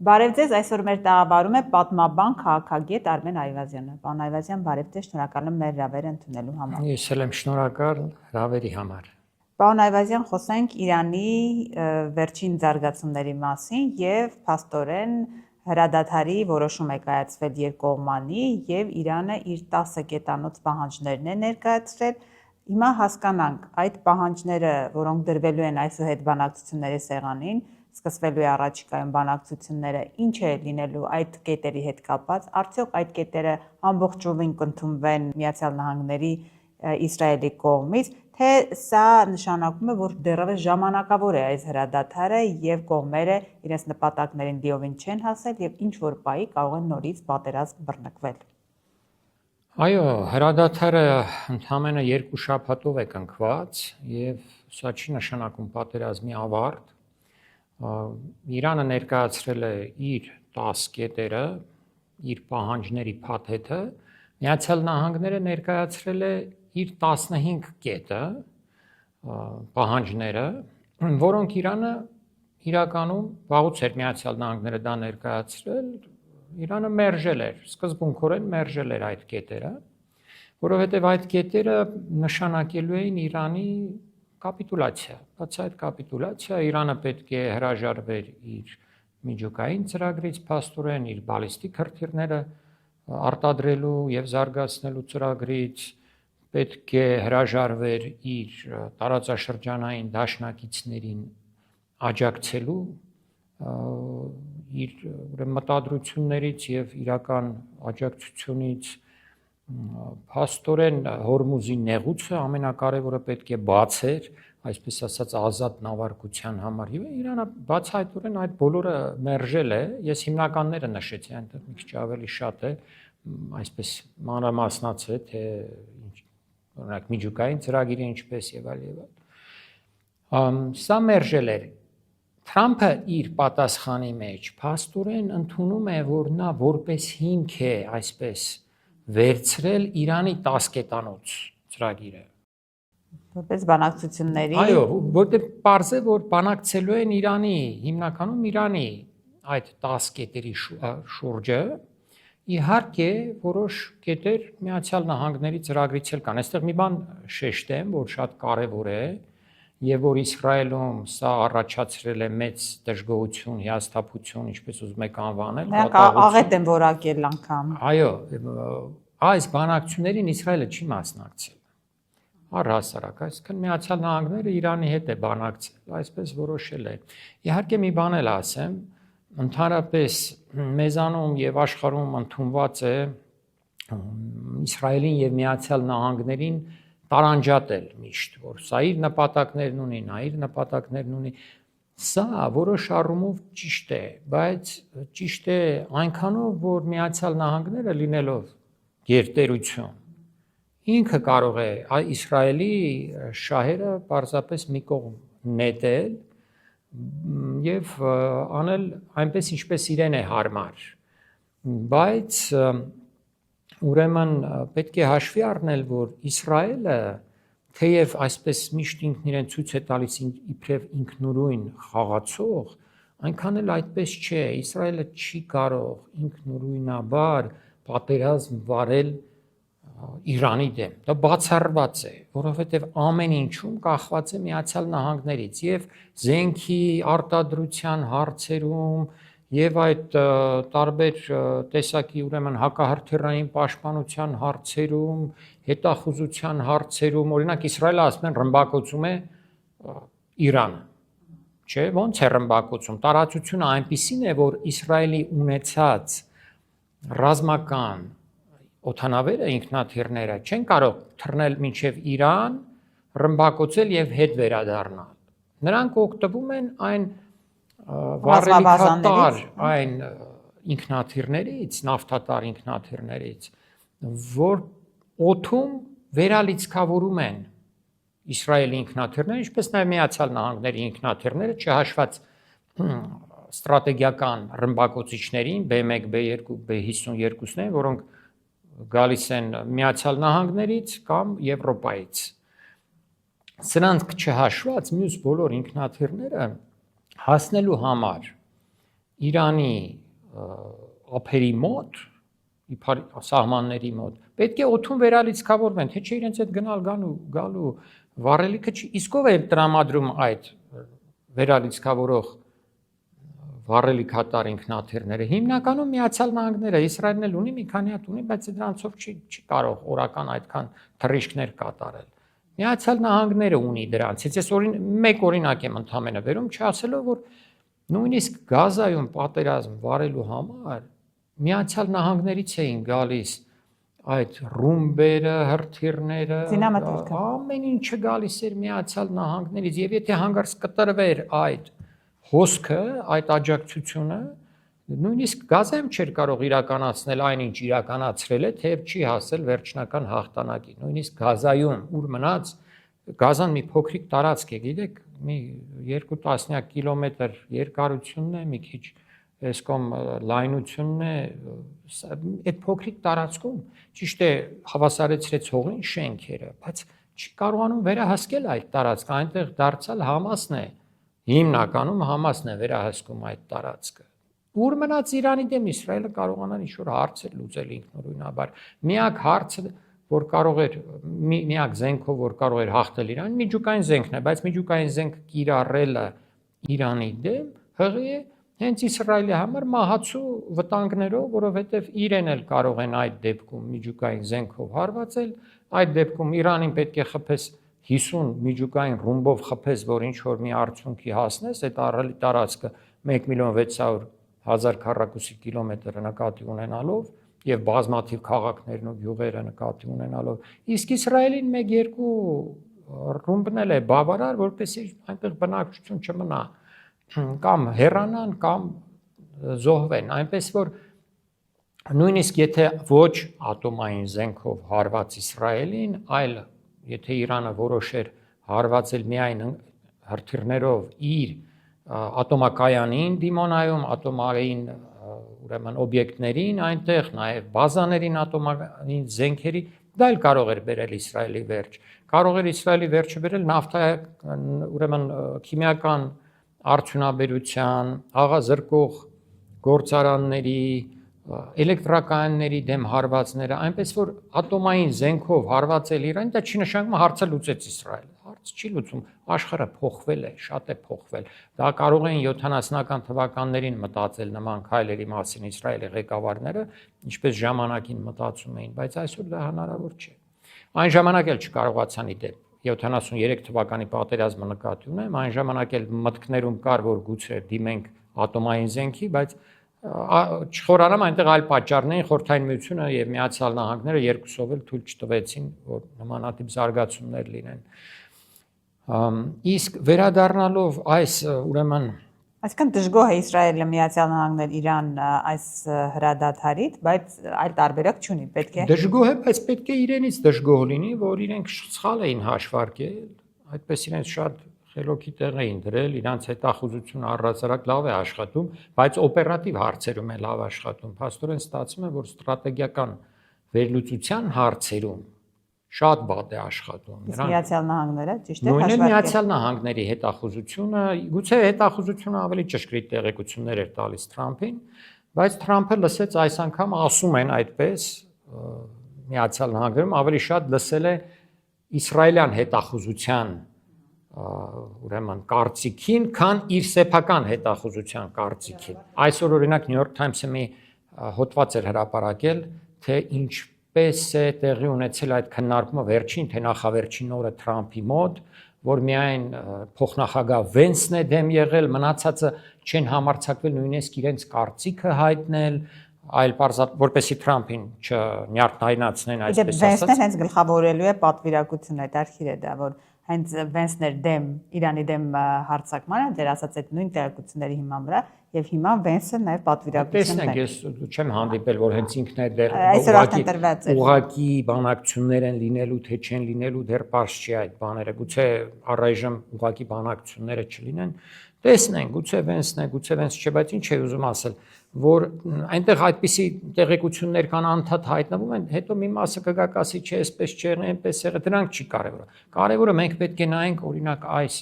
Բարև ձեզ, այսօր մեր տաղավարում է պատմաբան քաղաքագետ Արմեն Այվազյանը։ Պարոն Այվազյան, բարև ձեզ, շնորհակալ եմ մեր հրավերը ընդունելու համար։ Ես էլ եմ շնորհակալ հրավերի համար։ Պարոն Այվազյան, խոսենք Իրանի վերջին զարգացումների մասին եւ փաստորեն հրադադարի որոշում է կայացվել երկկողմանի եւ Իրանը իր 10 կետանոց պահանջներն է ներկայացրել։ Հիմա հասկանանք այդ պահանջները, որոնք դրվելու են այսուհետ բանակցությունների սեղանին, սկսվելու է առաջիկայում բանակցությունները, ինչ է լինելու այդ կետերի հետ կապված, արդյոք այդ կետերը ամբողջովին կընդունվեն Միացյալ Նահանգների Իսրայելի կողմից, թե սա նշանակում է, որ դեռևս ժամանակավոր է այս հրադադարը եւ կողմերը իրենց նպատակներին լիովին չեն հասել եւ ինչ որ պահի կարող են նորից պատերազմ բռնկվել։ Այո, հրադադարը ընդամենը 2 շաբաթով է կնքված եւ սա չի նշանակում պատերազմի ավարտ։ Իրանը ներկայացրել է իր 10 կետերը, իր պահանջների փաթեթը, Միացյալ Նահանգները ներկայացրել է իր 15 կետը, պահանջները, որոնք Իրանը իրականում վաղուց էր Միացյալ Նահանգները դա ներկայացրել, Իրանը մերժել էր, սկզբունքորեն մերժել էր այդ կետերը, որովհետև այդ կետերը նշանակելու էին Իրանի կապիտուլացիա, բացի այդ կապիտուլացիա, Իրանը պետք է հրաժարվեր իր միջուկային ծրագրից, փաստորեն իր բալիստիկ հրթիռները արտադրելու եւ զարգացնելու ծրագրից, պետք է հրաժարվեր իր տարածաշրջանային դաշնակիցներին աջակցելու իր մտադրություններից եւ իրական աջակցությունից, փաստորեն Հորմուզի նեղուցը ամենակարևորը պետք է բացեր, այսպես ասած ազատ նավարկության համար եւ Իրանը բացահայտորեն այդ բոլորը մերժել է, ես հիմնականները նշեցի, այնտեղ մի քիչ ավելի շատ է, այսպես մանրամասնաց է, թե օրինակ միջուկային ծրագիրը ինչպես եւ այլ եւ այլ։ Սա մերժել էր։ Թրամփը իր պատասխանի մեջ փաստորեն ընդունում է, որ նա որպես հիմք է, այսպես վերցրել Իրանի 10 կետանոց ծրագիրը։ Որպես բանակցությունների։ Այո, որտեղ պարզ է, որ բանակցելու են Իրանի, հիմնականում Իրանի այդ 10 կետերի շուրջը, իհարկե որոշ կետեր Միացյալ Նահանգների ծրագրից էլ կան։ Այստեղ մի բան շեշտեմ, որ շատ կարևոր է, եւ որ Իսրայելում սա առաջացրել է մեծ դժգոհություն, հիասթափություն, ինչպես ուզում եք անվանել, աղետ են որակել անգամ։ Այո, այս բանակցություններին Իսրայելը չի մասնակցել։ Առհասարակ, այսինքն Միացյալ Նահանգները Իրանի հետ է բանակցել, այսպես որոշել է։ Իհարկե մի բան էլ ասեմ, ընդհանրապես մեզանում եւ աշխարհում ընդունված է Իսրայելին եւ Միացյալ Նահանգներին տարանջատել միշտ, որ սա իր նպատակներն ունի, նա իր նպատակներն ունի։ Սա որոշ առումով ճիշտ է, բայց ճիշտ է այնքանով, որ Միացյալ Նահանգները լինելով գերտերություն, ինքը կարող է Իսրայելի շահերը պարզապես մի կողմ նետել եւ անել այնպես, ինչպես իրեն է հարմար։ Բայց ուրեմն պետք է հաշվի առնել, որ Իսրայելը թեև այսպես միշտ ինքն իրեն ցույց է տալիս իբրև ինքնուրույն խաղացող, այնքան էլ այդպես չէ, Իսրայելը չի կարող ինքնուրույնաբար պատերազմ վարել Իրանի դեմ, դա բացառված է, որովհետև ամեն ինչում կախված է Միացյալ Նահանգներից եւ զենքի արտադրության հարցերում եւ այդ տարբեր տեսակի ուրեմն հակահրթիռային պաշտպանության հարցերում, հետախուզության հարցերում, օրինակ Իսրայելը ասում են ռմբակոծում է Իրանը, չէ՞, ո՞նց է ռմբակոծում, տարածությունը այնպիսին է, որ Իսրայելի ունեցած ռազմական օդանավերը, ինքնաթիռները չեն կարող թռնել մինչև Իրան, ռմբակոծել եւ հետ վերադառնալ։ Նրանք օգտվում են այն վառելիքատար այն ինքնաթիռներից, նավթատար ինքնաթիռներից, որ օդում վերալիցքավորում են Իսրայելի ինքնաթիռները, ինչպես նաեւ Միացյալ Նահանգների ինքնաթիռները, չհաշված ստրատեգիական ռմբակոծիչներին, B1, B2, B52-ներին, որոնք գալիս են Միացյալ Նահանգներից կամ Եվրոպայից։ Սրանք չհաշված մյուս բոլոր ինքնաթիռները հասնելու համար Իրանի ափերի մոտ, սահմանների մոտ, պետք է օդում վերալիցքավորվեն, թե չէ իրենց այդ գալու վառելիքը չի, իսկ ով է տրամադրում այդ վերալիցքավորող վառելիքատար ինքնաթիռները, հիմնականում Միացյալ Նահանգները, Իսրայելն էլ ունի մի քանի հատ ունի, բայց դրանցով չի կարող օրական այդքան թռիչքներ կատարել։ Միացյալ Նահանգները ունի դրանցից, ես մեկ օրինակ եմ ընդհանրապես վերում, չասելով, որ նույնիսկ Գազայում պատերազմ վարելու համար Միացյալ Նահանգներից էին գալիս այդ ռումբերը, հրթիռները, ամեն ինչը գալիս էր Միացյալ Նահանգներից, եւ եթե հանգարց կտրվեր այդ հոսքը, այդ աջակցությունը, նույնիսկ Գազայում չէր կարող իրականացնել այնինչ իրականացրել է, թեև չի հասել վերջնական հաղթանակի։ Նույնիսկ Գազայում, ուր մնաց, Գազան մի փոքրիկ տարածք է, գիտեք, մի 2 տասնյակ կիլոմետր երկարությունն է, մի քիչ այսքան լայնությունն է, այդ փոքրիկ տարածքում ճիշտ է հավասարեցրեց հողին շենքերը, բայց չի կարողանում վերահսկել այդ տարածքը, այնտեղ դարձյալ Համասն է, հիմնականում Համասն է վերահսկում այդ տարածքը։ Ուր մնաց Իրանի դեմ Իսրայելը կարողանան ինչ-որ հարցեր լուծել ինքնուրույնաբար։ Միակ հարցը, որ կարող էր միակ զենքով, որ կարող էր հաղթել Իրանին, միջուկային զենքն է, բայց միջուկային զենք կիրառելը Իրանի դեմ հղի է հենց Իսրայելի համար մահացու վտանգներով, որովհետև իրեն էլ կարող են այդ դեպքում միջուկային զենքով հարվածել, այդ դեպքում Իրանին պետք է խփես 50 միջուկային ռումբով խփես, որ ինչ որ մի արդյունքի հասնես, այդ առելի տարածքը 1.600.000 քառակուսի կիլոմետր նկատի ունենալով եւ բազմաթիվ քաղաքներն ու գյուղերը նկատի ունենալով, իսկ Իսրայելին 1-2 ռումբն էլ է բավարար, որպեսզի այնտեղ բնակչություն չմնա, կամ հեռանան, կամ զոհվեն, այնպես որ նույնիսկ եթե ոչ ատոմային զենքով հարված Իսրայելին, այլ եթե Իրանը որոշեր հարվածել միայն հրթիռներով իր ատոմակայանին դիմոնայում, ատոմային ուրեմն օբյեկտներին, այնտեղ նաև բազաներին, ատոմային զենքերի, դա էլ կարող էր բերել Իսրայելի վերջ։ Կարող էր Իսրայելի վերջը բերել ուրեմն քիմիական արդյունաբերության, աղազրկող գործարանների, էլեկտրակայանների դեմ հարվածները, այնպես որ ատոմային զենքով հարվածել Իրան, դա չի նշանակում հարցը լուծեց Իսրայելը։ Հարց չի լուծում, աշխարհը փոխվել է, շատ է փոխվել։ Դա կարող են 70-ական թվականներին մտածել նման քայլերի մասին Իսրայելի ղեկավարները, ինչպես ժամանակին մտածում էին, բայց այսօր դա հնարավոր չէ։ Այն ժամանակ էլ չկարողացան իդեպ 73 թվականի պատերազմը նկատի ունեմ, այն ժամանակ էլ մտքներում կար, որ գուցե դիմենք ատոմային զենքի, բայց չխորանամ այնտեղ այլ պատճառներին Խորհրդային Միությունը եւ Միացյալ Նահանգները երկուսով էլ թույլ չտվեցին, որ նմանատիպ զարգացումներ լինեն։ Իսկ վերադառնալով այս ուրեմն այսքան դժգոհ է Իսրայելը, Միացյալ Նահանգներ, Իրան այս հրադադարից, բայց այլ տարբերակ չունի, պետք է դժգոհ է, բայց պետք է իրենից դժգոհ լինի, որ իրենք սխալ էին հաշվարկել, այդպես իրենց շատ խելոքի տեղ էին դրել, իրանց հետախուզությունը առհասարակ լավ է աշխատում, բայց օպերատիվ հարցերում է լավ աշխատում։ Փաստորեն ստացվում է, որ ստրատեգիական վերլուծության հարցերում շատ վատ է աշխատում։ Միացյալ Նահանգները ճիշտ է հաշվարկել։ Նույնիսկ Միացյալ Նահանգների հետախուզությունը, գուցե հետախուզությունը ավելի ճշգրիտ տեղեկություններ էր տալիս Թրամփին, բայց Թրամփը լսեց այս անգամ ասում են այդպես Միացյալ Նահանգներում ավելի շատ լսել է իսրայելյան հետախուզության ուրեմն կարծիքին, քան իր սեփական հետախուզության կարծիքին։ Այսօր օրինակ New York Times-ը մի հոդված էր հրապարակել, թե ինչպես է տեղի ունեցել այդ քննարկումը վերջին, թե նախավերջին օրը Թրամփի մոտ, որ միայն փոխնախագահ Վենսն է դեմ եղել, մնացածը չեն համարձակվել նույնիսկ իրենց կարծիքը հայտնել, այլ որպեսի Թրամփին չնյարդայնացնեն, այսպես ասած։ Վենսն հենց գլխավորելու է պատվիրակությունը, այդ արխիվ է դա, որ հենց Վենսն էր դեմ Իրանի դեմ հարձակմանը, դեր ասած այդ նույն տեղեկությունների հիման վրա, եւ հիմա Վենսը նաեւ պատվիրակություն է։ Տեսնենք, ես չեմ հանդիպել, որ հենց ինքն է դեռ ուղղակի բանակցություններ են լինելու, թե չեն լինելու, դեռ պարզ չի այդ բաները։ Գուցե առայժմ ուղղակի բանակցությունները չլինեն։ Տեսնենք, գուցե Վենսն է, գուցե Վենս չէ, բայց ինչ է ուզում ասել, որ այնտեղ այդպիսի տեղեկություններ կան անդադ հայտնվում են, հետո մի մասը կգակասի չէ, այսպես չեղն, այնպես եղը, դրանք չի կարևորը։ Կարևորը մենք պետք է նայենք օրինակ այս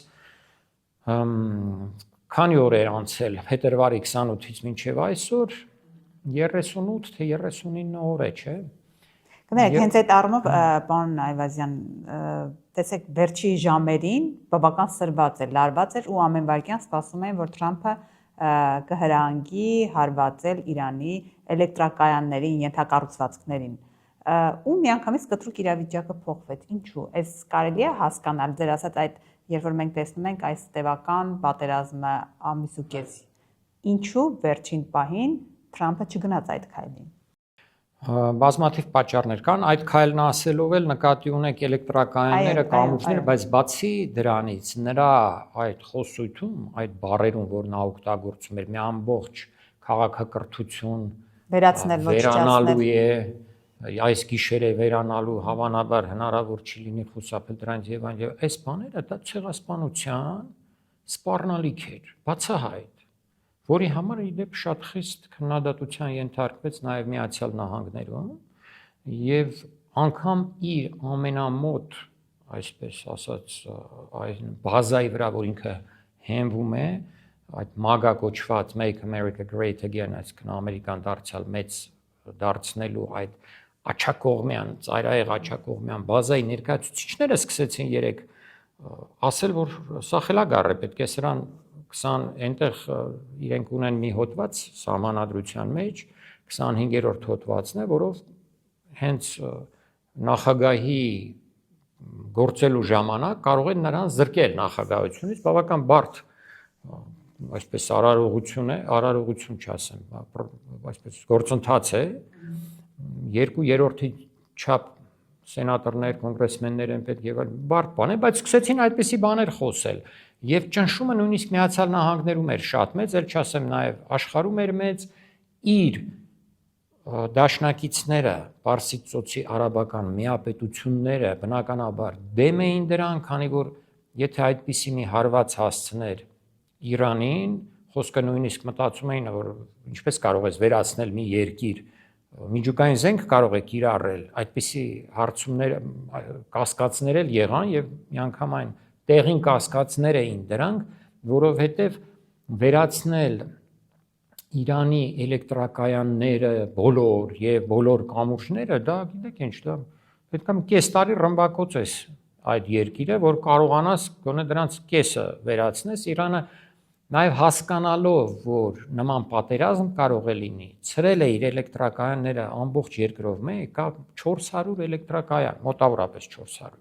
քանի օր էր անցել փետրվարի 28-ից մինչև այսօր 38 թե 39 օր է, չէ՞։ Կներեք, հենց այդ առումով, պարոն Այվազյան, տեսեք, վերջի ժամերին բավական սրված էր, լարված էր ու ամեն վայրկյան սպասում էին, որ Թրամփը կհրահանգի հարվածել Իրանի էլեկտրակայաններին, ենթակառուցվածքներին։ Ու միանգամից կտրուկ իրավիճակը փոխվեց։ Ինչու՞։ Այս կարելի է հասկանալ, ձեր ասած այդ, երբ որ մենք տեսնում ենք այս տևական պատերազմը ամիս ու կես, ինչու վերջին պահին Թրամփը չգնաց այդ քայլին։ Բազմաթիվ պատճառներ կան, այդ քայլն ասելով էլ նկատի ունենք էլեկտրակայանները, կամուրջները, բայց բացի դրանից նրա այդ խոսույթում, այդ բառերում, որ նա օգտագործում էր, մի ամբողջ քաղաքակրթություն վերանալու է, այս գիշերը վերանալու հավանաբար հնարավոր չի լինի խուսափել դրանից եւ այլն, այս բաները դա ցեղասպանության սպառնալիք էր, բացահայտ, որի համար իդեպ շատ խիստ քննադատության ենթարկվեց նաև Միացյալ Նահանգներում եւ անգամ իր ամենամոտ, այսպես ասած, այն բազայի վրա, որ ինքը հենվում է, այդ MAGA կոչված Make America Great Again, այսինքն Ամերիկան դարձյալ մեծ դարձնելու այդ աչակողմյան, ծայրահեղ աչակողմյան բազայի ներկայացուցիչները սկսեցին երեք ասել, որ սա խելագար է, պետք է սրան 20 այնտեղ իրենք ունեն մի հոդված սահմանադրության մեջ 25-րդ հոդվածն է, որով հենց նախագահի գործելու ժամանակ կարող են նրան զրկել նախագահությունից, բավական բարդ այսպես արարողություն չասեմ, այսպես գործընթաց է, 2/3-ի չափ սենատորներ, կոնգրեսմեններ են պետք եւ բարդ բան է, բայց սկսեցին այդպիսի բաներ խոսել եւ ճնշումը նույնիսկ Միացյալ Նահանգներում էր շատ մեծ, ել չասեմ նաեւ աշխարհում էր մեծ, իր դաշնակիցները, Պարսից ծոցի արաբական միապետությունները բնականաբար դեմ էին դրան, քանի որ եթե այդպիսի մի հարված հասցներ Իրանին, խոսքը նույնիսկ մտածում էին, որ ինչպես կարող ես վերացնել մի երկիր, միջուկային զենք կարող է կիրառել, այդպիսի հարցումներ, կասկածներ էլ եղան եւ միանգամայն տեղին կասկածներ էին դրանք, որովհետեւ վերացնել Իրանի էլեկտրակայանները բոլոր եւ բոլոր կամուրջները, դա գիտեք ինչ, դա պետք է կես տարի ռմբակոծես այդ երկիրը, որ կարողանաս գոնե դրանց կեսը վերացնես, Իրանը նաև հասկանալով, որ նման պատերազմ կարող է լինի, ցրել է իր էլեկտրակայանները ամբողջ երկրով մեկ, կա 400 էլեկտրակայան, մոտավորապես 400։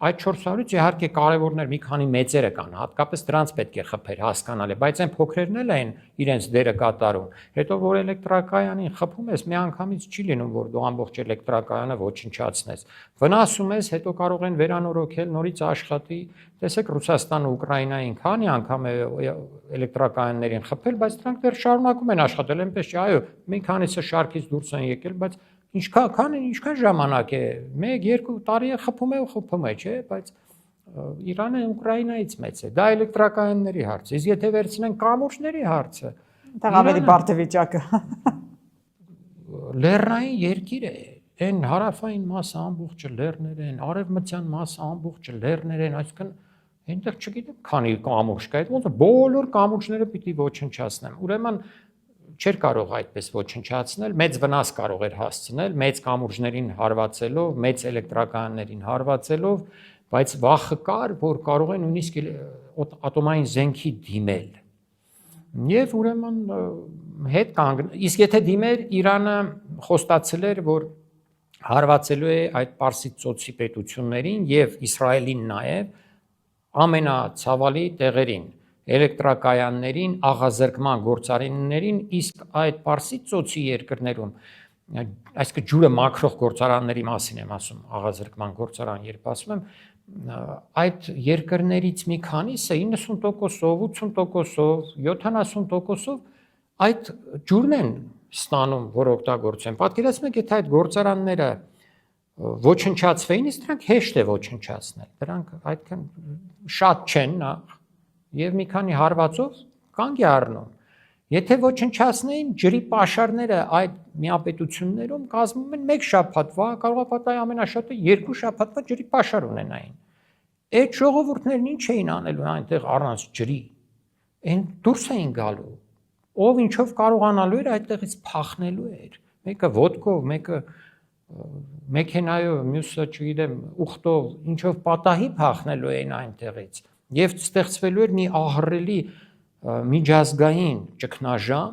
Այդ 400-ից իհարկե կարևորներ մի քանի մեծերը կան, հատկապես դրանց պետք է խփեր, հասկանալ է, բայց այն փոքրերն էլ են իրենց դերը կատարում։ Հետո որ էլեկտրակայանին խփում ես, միանգամից չի լինում, որ դու ամբողջ էլեկտրակայանը ոչնչացնես։ Վնասում ես, հետո կարող են վերանորոգել, նորից աշխատի։ Տեսեք Ռուսաստանը, Ուկրաինային քանի անգամ է էլեկտրակայաններին խփել, բայց դրանք դեռ շարունակում են աշխատել, այնպես չի, այո, մի քանիսը շարքից դուրս են եկել, բայց ինչքան ժամանակ է, 1-2 տարի է խփում է, չէ, բայց Իրանը Ուկրաինայից մեծ է, դա էլեկտրակայանների հարց է, իսկ եթե վերցնեն կամուրջների հարցը, դա ավելի բարդ է վիճակը։ Լեռնային երկիր է, այն հարավային մասը ամբողջը լեռներ են, արևմտյան մասը ամբողջը լեռներ են, այսինքն այնտեղ չգիտեմ քանի կամուրջ կա, այդ ոնց բոլոր կամուրջները պիտի ոչնչացնեն։ Ուրեմն չէր կարող այդպես ոչնչացնել, մեծ վնաս կարող էր հասցնել, մեծ կամուրջներին հարվածելով, մեծ էլեկտրակայաններին հարվածելով, բայց վախը կար, որ կարող է նույնիսկ ատոմային զենքի դիմել։ Եվ ուրեմն հետ կանգնել, իսկ եթե դիմեր, Իրանը խոստացել էր, որ հարվածելու է այդ Պարսից ծոցի պետություններին եւ Իսրայելին նաեւ ամենացավալի տեղերին, էլեկտրակայաններին, աղազրկման գործարաններին, իսկ այդ Պարսից ծոցի երկրներում, այսինքն ջուրը մաքրող գործարանների մասին եմ ասում, աղազրկման գործարան, երբ ասում եմ, այդ երկրներից մի քանիսը 90%-ով, 80%-ով, 70%-ով այդ ջուրն են ստանում, որ օգտագործեն։ Պատկերացնեք, եթե այդ գործարանները ոչնչացվեին, իսկ դրանք հեշտ է ոչնչացնել, դրանք այդքան շատ չեն նախ, եւ մի քանի հարվածով կանգ է առնում։ Եթե ոչնչացնեին, ջրի պաշարները այդ միապետություններում կազմում են 1 շաբաթվա, կարող է պատահի ամենաշատը 2 շաբաթվա ջրի պաշար ունենային։ Այդ ժողովուրդներն ինչ էին անելու այնտեղ առանց ջրի։ Այն դուրս էին գալու։ Ով ինչով կարողանալու էր այդտեղից փախնելու էր։ Մեկը ոդկով, մեկը մեքենայով, մյուսը, չգիտեմ, ուխտով, ինչով պատահի փախնելու էին այնտեղից։ Եվ ստեղծվելու էր մի ահռելի միջազգային ճգնաժամ,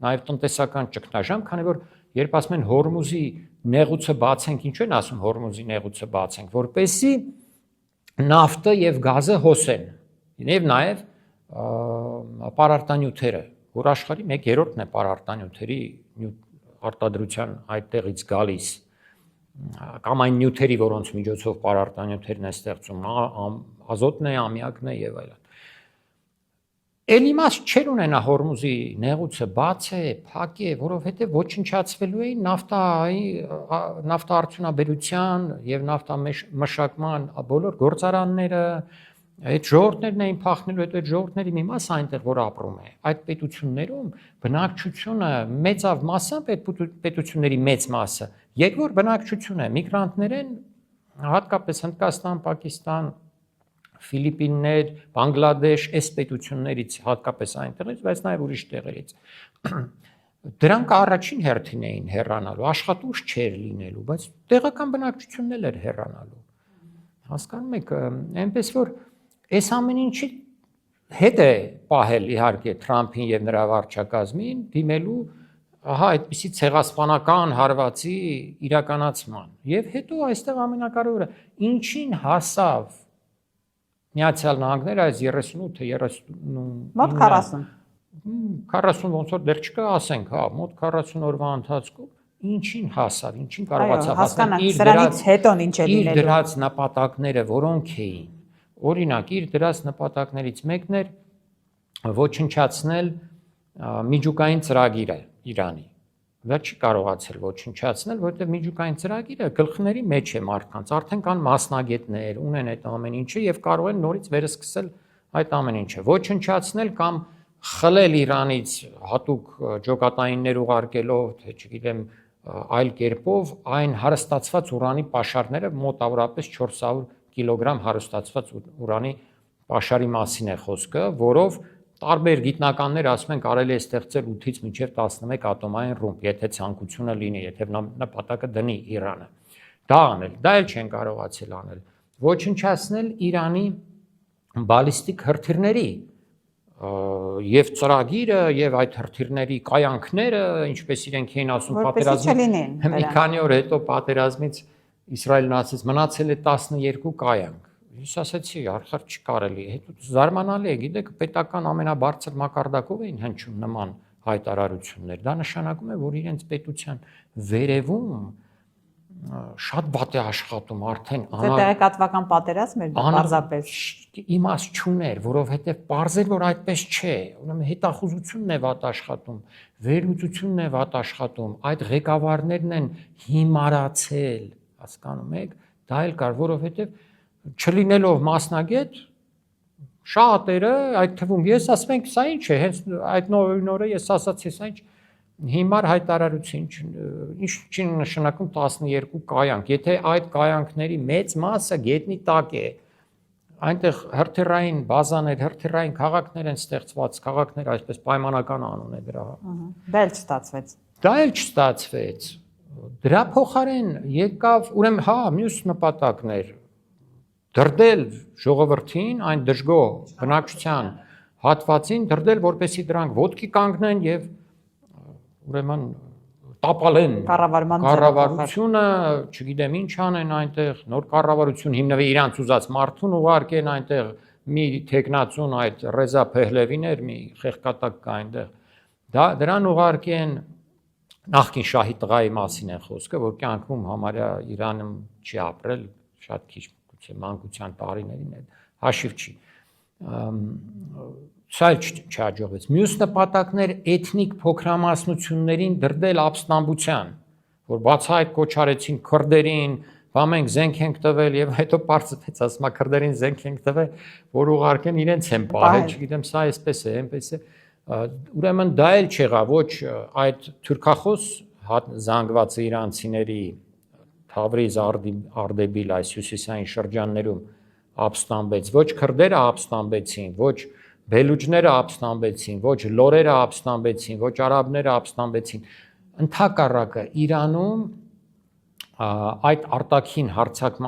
նաև տնտեսական ճգնաժամ, քանի որ երբ ասում են Հորմուզի նեղուցը բացենք, ինչու են ասում Հորմուզի նեղուցը բացենք, որպեսզի նավթը եւ գազը հոսեն, եւ նաև պարարտանյութերը, որ աշխարհի 1/3-ն է պարարտանյութերի արտադրության այդտեղից գալիս, կամ այն նյութերի, որոնց միջոցով պարարտանյութերն է ստեղծում, ազոտն է, ամիակն է եւ այլն։ Էլ իմաստ չէր ունենա Հորմուզի նեղուցը բաց է, փակ է, որովհետեւ ոչնչացվելու էին նավթարդյունաբերության եւ նավթամշակման բոլոր գործարանները, այդ ժողովուրդներն էին փախնելու, այդ ժողովուրդների մի մասը այնտեղ որ ապրում է։ Այդ պետություններում բնակչությունը մեծավ մասամբ այդ պետությունների մեծ մասը, երկրորդ բնակչությունը միգրանտներ են, հատկապես Հնդկաստան, Պակիստան, Ֆիլիպիններ, Բանգլադեշ, այս պետություններից հատկապես այնտեղից, բայց նաև ուրիշ տեղերից։ Դրանք առաջին հերթին էին հեռանալու, աշխատուժ չէր լինելու, բայց տեղական բնակչությունն էլ էր հեռանալու։ Հասկանում եք, այնպես որ այս ամեն ինչի հետ է պահել իհարկե Թրամփին եւ նրա վարչակազմին դիմելու այդպիսի ցեղասպանական հարվածի իրականացման։ Եվ հետո այստեղ ամենակարևորը ինչին հասավ Միացյալ Նահանգները այս 38 մոտ 40 ոնց որ դեռ չկա, ասենք, հա, մոտ 40 օրվա ընթացքում ինչին հասավ, ինչին կարողացավ հասնել սրանից հետո ինչ է լինելու։ Իր դրած նպատակները որոնք էին։ Օրինակ, իր դրած նպատակներից մեկն էր ոչնչացնել միջուկային ծրագիրը Իրանի։ Դա չի կարողացել ոչնչացնել, որովհետև միջուկային ծրագիրը գլխների մեջ է մարդկանց, արդեն կան մասնագետներ, ունեն այդ ամեն ինչը եւ կարող են նորից վերսկսել այդ ամեն ինչը։ Ոչնչացնել կամ խլել Իրանից հատուկ ջոկատայիններ ուղարկելով, թե չգիտեմ, այլ կերպով այն հարստացված ուրանի պաշարները մոտավորապես 400 կիլոգրամ հարստացված ուրանի պաշարի մասին է խոսքը, որով տարբեր գիտնականներ ասում են կարելի է ստեղծել 8-ից մինչև 11 ատոմային ռումբ, եթե ցանկությունը լինի, եթե նպատակը դնի Իրանը։ Դա անել, դա էլ չեն կարողացել անել։ Ոչնչացնել Իրանի բալիստիկ հրթիռների եւ ծրագիրը եւ այդ հրթիռների կայանքները, ինչպես իրենք էին ասում, պատերազմից մի քանի օր հետո պատերազմից Իսրայելն ասեց մնացել է 12 կայանք։ Ես ասացի, արդար չի կարելի, հետո զարմանալի է, գիտեք, պետական ամենաբարձր մակարդակով էին հնչում նման հայտարարություններ։ Դա նշանակում է, որ իրենց պետության վերևում շատ վատ է աշխատում արդեն տեղեկատվական պատերազմ էր պարզապես իմաստ չուներ, որովհետև պարզել որ այդպես չէ, ուրեմն հետախուզությունն է վատ աշխատում, վերլուծությունն է վատ աշխատում, այդ ղեկավարներն են հիմարացել, հասկանում եք, դա էլ կար, որովհետև չլինելով մասնագետ շատերը, այդ թվում ես ասում ենք, սա ինչ է, հենց այդ նորը ես ասացի, սա ինչ հիմար հայտարարություն, ինչ չի նշանակում 12 կայանք, եթե այդ կայանքների մեծ մասը գետնի տակ է, այնտեղ հրթիռային բազաներ, հրթիռային քաղաքներ են ստեղծված, քաղաքներ այսպես պայմանական անուն է դրա։ Դա էլ չստացվեց։ Դա էլ չստացվեց։ Դրա փոխարեն եկավ, ուրեմն հա, մյուս նպատակներ դրդել ժողովրդին, այն դժգոհ բնակչության հատվածին դրդել, որպեսզի դրանք ոտքի կանգնեն եւ ուրեմն տապալեն կառավարությունը, չգիտեմ ինչ անեն այնտեղ, նոր կառավարություն հիմնվի իրանց ուզած մարդուն ուղարկեն այնտեղ մի տեխնացուն այդ Ռեզա Փեհլևին էր, մի խեղկատակ կա այնտեղ։ Դրան ուղարկեն նախկին շահի տղայի մասին է խոսքը, որ կյանքում համարյա Իրանում չի ապրել, շատ քիչ մանկության տարիներին է, հաշիվ չի։ Սա չհաջողվեց։ Մյուս նպատակներ էթնիկ փոքրամասնություններին դրդել ապստամբության, որ բացահայտ կոչարեցին քրդերին, բա մենք զենք ենք տվել եւ հետո պարզվեց, ասում է քրդերին զենք ենք տվել, որ ուղարկեն իրենց են պահել, չգիտեմ, սա այսպես է, այնպես է։ Ուրեմն դա էլ չեղավ, ոչ այդ թուրքախոս զանգված իրանցիների Թավրիզ, Արդեբիլ այս հյուսիսային շրջաններում ապստամբեց, ոչ քրդերը ապստամբեցին, ոչ բելուջները ապստամբեցին, ոչ լորերը ապստամբեցին, ոչ արաբները ապստամբեցին։ Ընդհակառակը Իրանում այդ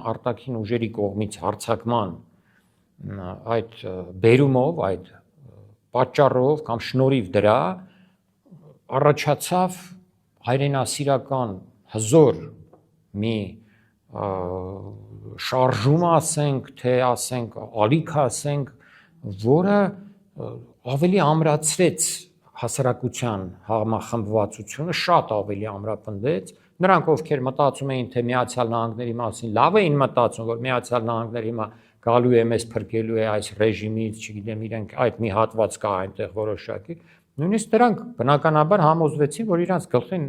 արտաքին ուժերի կողմից հարձակման այդ բերումով, այդ պատճառով կամ շնորհիվ դրա առաջացավ հայրենասիրական հզոր մի շարժում ասենք, թե ասենք ալիք ասենք, որը ավելի ամրացրեց հասարակության համախմբվածությունը, շատ ավելի ամրապնդեց։ Նրանք, ովքեր մտածում էին, թե Միացյալ Նահանգների մասին լավ էին մտածում, որ Միացյալ Նահանգները հիմա գալու է մեզ փրկելու է այս ռեժիմից, չգիտեմ, իրենք այդ մի հատված կա այնտեղ որոշակի, նույնիսկ դրանք բնականաբար համոզվեցին, որ իրանց գլխին